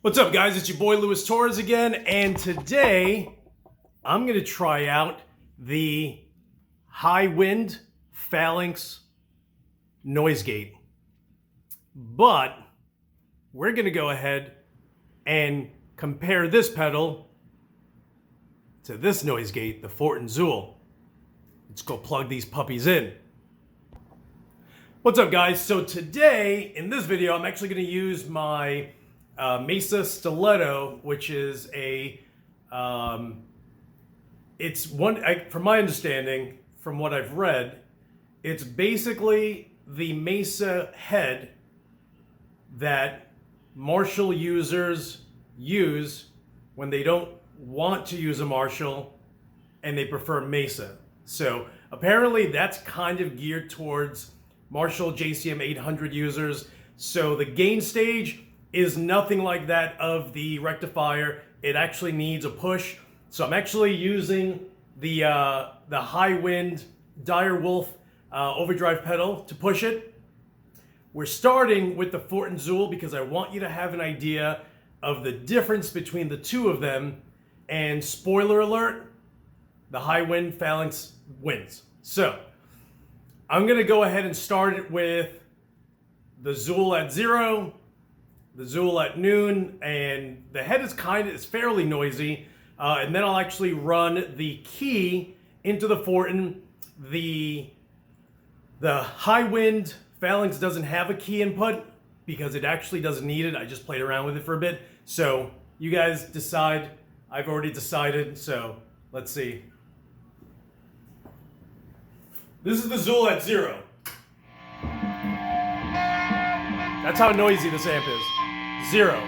What's up, guys? It's your boy Luis Torres again, and today I'm going to try out the Highwind Phalanx noise gate. But we're going to go ahead and compare this pedal to this noise gate, the Fortin Zool. Let's go plug these puppies in. What's up, guys? So today, in this video, I'm actually going to use my Mesa Stiletto, which is a, it's one, from my understanding, from what I've read, it's basically the Mesa head that Marshall users use when they don't want to use a Marshall and they prefer Mesa. So apparently that's kind of geared towards Marshall JCM 800 users. So the gain stage is nothing like that of the rectifier. It actually needs a push. So I'm actually using the Highwind Dire Wolf overdrive pedal to push it. We're starting with the Fortin Zool because I want you to have an idea of the difference between the two of them. And spoiler alert, the Highwind Phalanx wins. So I'm gonna go ahead and start it with the Zool at 0, the Zool at noon, and the head is fairly noisy. And then I'll actually run the key into the Fortin. The Highwind Phalanx doesn't have a key input because it actually doesn't need it. I just played around with it for a bit. So you guys decide. I've already decided, so let's see. This is the Zool at 0. That's how noisy this amp is. 0.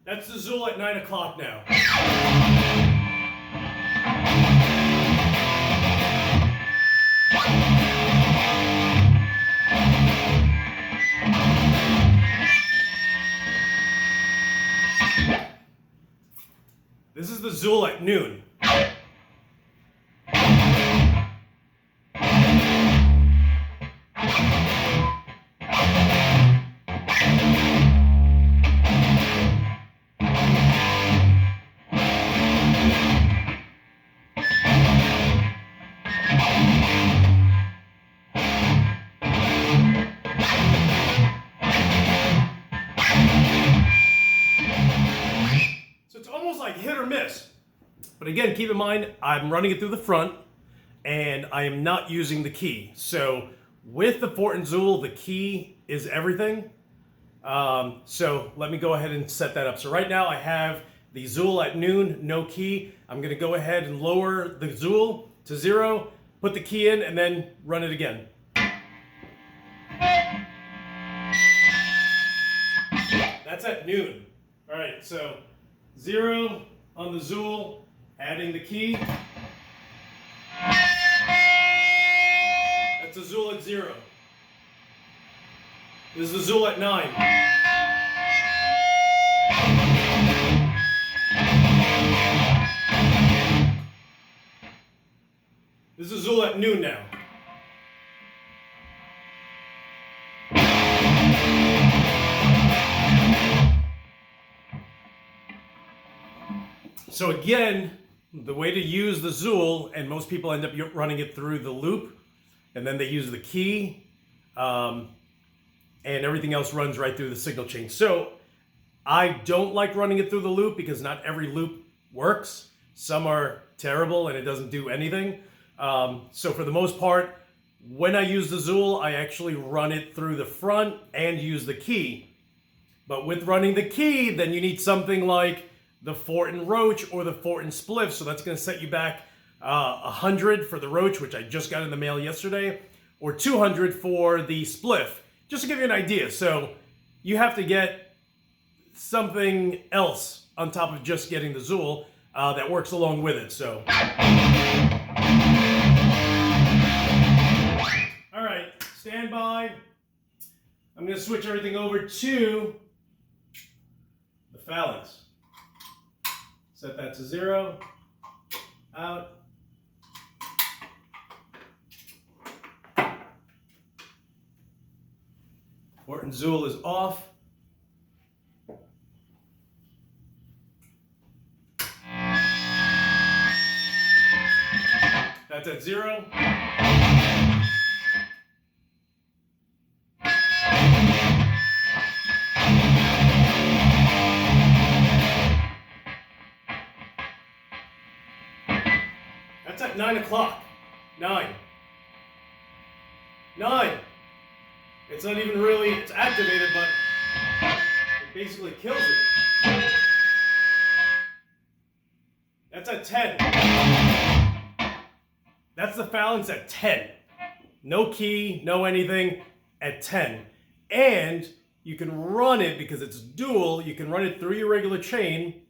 That's the Zool at 9 o'clock now. This is the Zool at noon. Like hit or miss. But again, keep in mind, I'm running it through the front and I am not using the key. So with the Fortin Zool, the key is everything. So let me go ahead and set that up. So right now I have the Zool at noon, no key. I'm gonna go ahead and lower the Zool to 0, put the key in, and then run it again. That's at noon. All right, so 0 on the Zool, adding the key. That's the Zool at 0. This is the Zool at 9. This is Zool at noon now. So again, the way to use the Zool, and most people end up running it through the loop, and then they use the key, and everything else runs right through the signal chain. So I don't like running it through the loop because not every loop works. Some are terrible and it doesn't do anything. So for the most part, when I use the Zool, I actually run it through the front and use the key. But with running the key, then you need something like the Fortin Roach or the Fortin Spliff. So that's going to set you back 100 for the Roach, which I just got in the mail yesterday, or 200 for the Spliff, just to give you an idea. So you have to get something else on top of just getting the Zool. that works along with it. So, all right, stand by. I'm going to switch everything over to the Phalanx. Set that to 0. Out. Port and Zool is off. That's at 0. That's at 9 o'clock. 9. 9. It's not even really, it's activated, but it basically kills it. That's at 10. That's the Phalanx at 10. No key, no anything, at 10. And you can run it, because it's dual, you can run it through your regular chain,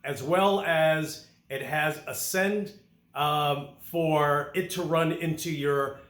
as well as it has a send for it to run into your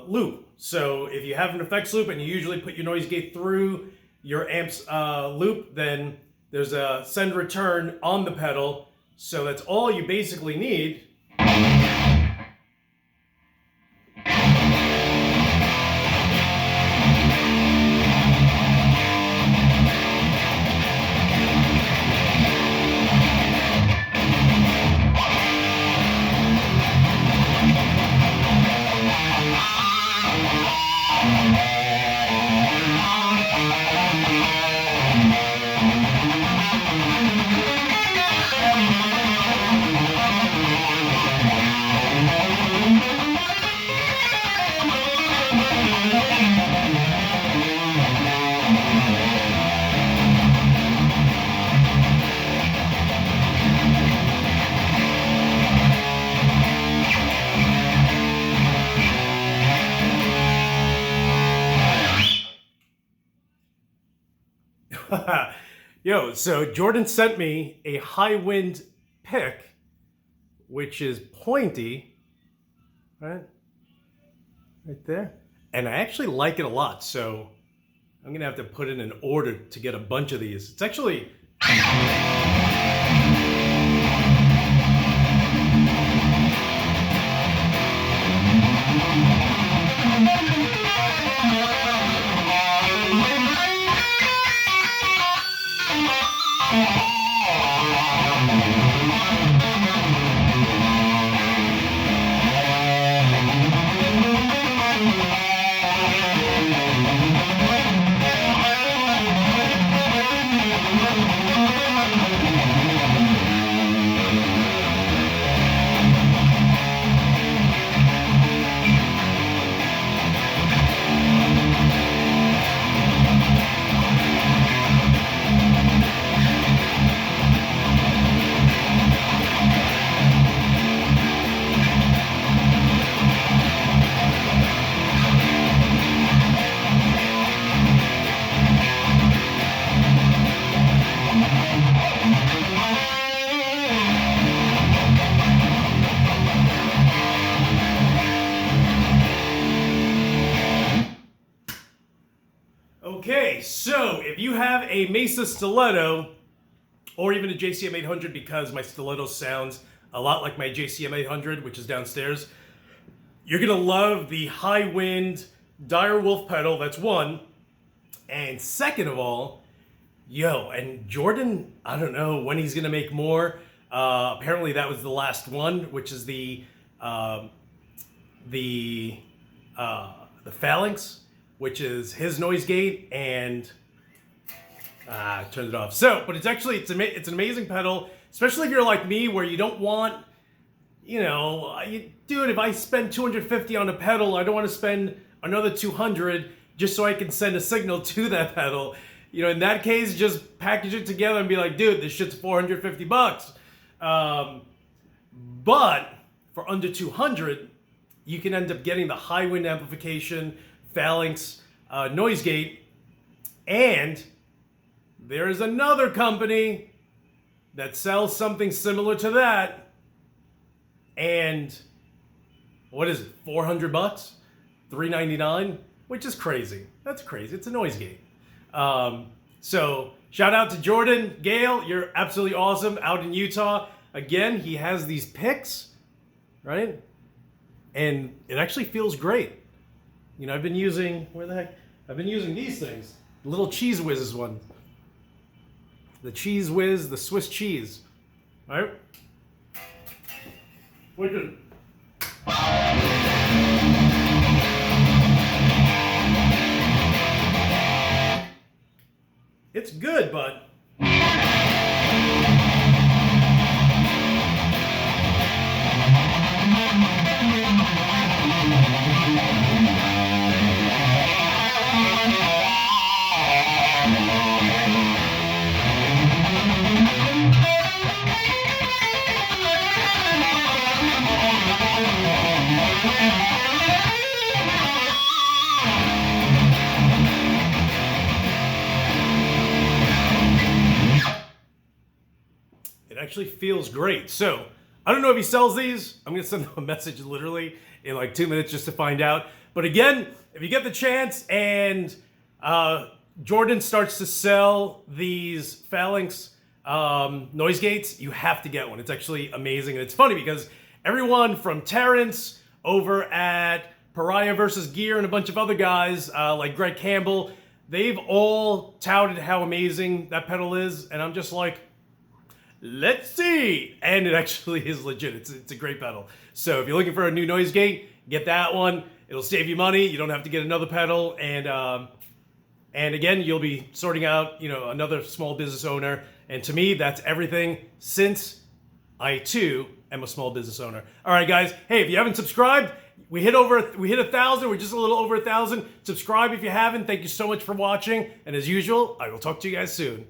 loop. So if you have an effects loop and you usually put your noise gate through your amp's loop, then there's a send return on the pedal. So that's all you basically need. Yo, so Jordan sent me a Highwind pick, which is pointy, right there, and I actually like it a lot, so I'm gonna have to put in an order to get a bunch of these. It's actually okay. So if you have a Mesa Stiletto, or even a JCM 800, because my Stiletto sounds a lot like my JCM 800, which is downstairs, you're gonna love the Highwind Dire Wolf pedal. That's one. And second of all, yo, and Jordan, I don't know when he's gonna make more. Apparently that was the last one, which is the Phalanx, which is his noise gate, and turned it off. So, but it's actually, it's an amazing pedal, especially if you're like me, where you don't want, you know, dude, if I spend $250 on a pedal, I don't want to spend another $200 just so I can send a signal to that pedal. You know, in that case, just package it together and be like, dude, this shit's $450. But for under 200, you can end up getting the Highwind amplification, Phalanx noise gate, and there's another company that sells something similar to that, and what is it, 400 bucks, $399, which is crazy. That's crazy. It's a noise gate. So shout out to Jordan Gale. You're absolutely awesome out in Utah. Again, he has these picks, right? And it actually feels great. You know, I've been using, I've been using these things. The little Cheese Whiz one. The Cheese Whiz, the Swiss cheese. All right? Look at it. It's good, but it actually feels great. So I don't know if he sells these. I'm going to send him a message literally in like 2 minutes just to find out. But again, if you get the chance and Jordan starts to sell these Phalanx noise gates, you have to get one. It's actually amazing. And it's funny because everyone from Terrence over at Pariah versus Gear and a bunch of other guys like Greg Campbell, they've all touted how amazing that pedal is. And I'm just like, let's see. And it actually is legit. It's a great pedal. So if you're looking for a new noise gate, get that one. It'll save you money. You don't have to get another pedal. And again, you'll be sorting out, you know, another small business owner. And to me, that's everything since I too am a small business owner. All right, guys. Hey, if you haven't subscribed, we hit 1,000. We're just a little over 1,000. Subscribe if you haven't. Thank you so much for watching. And as usual, I will talk to you guys soon.